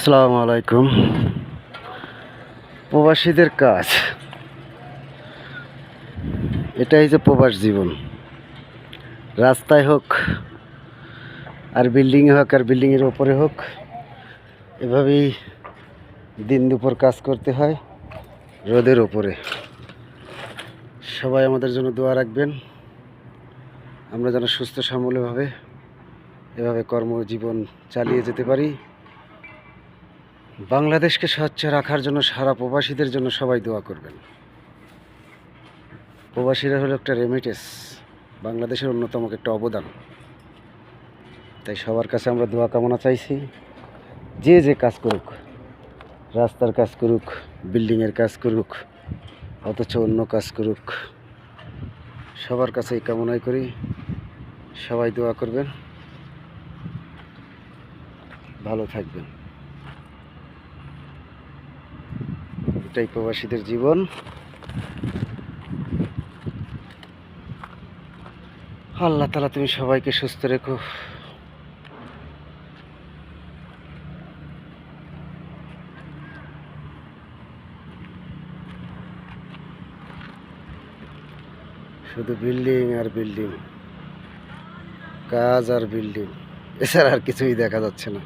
আসসালামু আলাইকুম। প্রবাসীদের কাজ এটাই যে প্রবাস জীবন। রাস্তায় হোক আর বিল্ডিংয়ে হোক আর বিল্ডিংয়ের ওপরে হোক, এভাবেই দিন দুপুর কাজ করতে হয় রোদের ওপরে। সবাই আমাদের জন্য দোয়া রাখবেন, আমরা যেন সুস্থ সামলভাবে এভাবে কর্মজীবন চালিয়ে যেতে পারি। বাংলাদেশকে স্বচ্ছ রাখার জন্য সারা প্রবাসীদের জন্য সবাই দোয়া করবেন। প্রবাসীরা হলো একটা রেমিটেন্স, বাংলাদেশের অন্যতম একটা অবদান। তাই সবার কাছে আমরা দোয়া কামনা চাইছি, যে যে কাজ করুক, রাস্তার কাজ করুক, বিল্ডিংয়ের কাজ করুক, অথচ অন্য কাজ করুক, সবার কাছে এই কামনাই করি সবাই দোয়া করবেন, ভালো থাকবেন। এটাই প্রবাসীদের জীবন। আল্লাহ তাআলা তুমি সবাইকে সুস্থ রেখো। শুধু বিল্ডিং আর বিল্ডিং, কাজ আর বিল্ডিং, এছাড়া আর কিছুই দেখা যাচ্ছে না।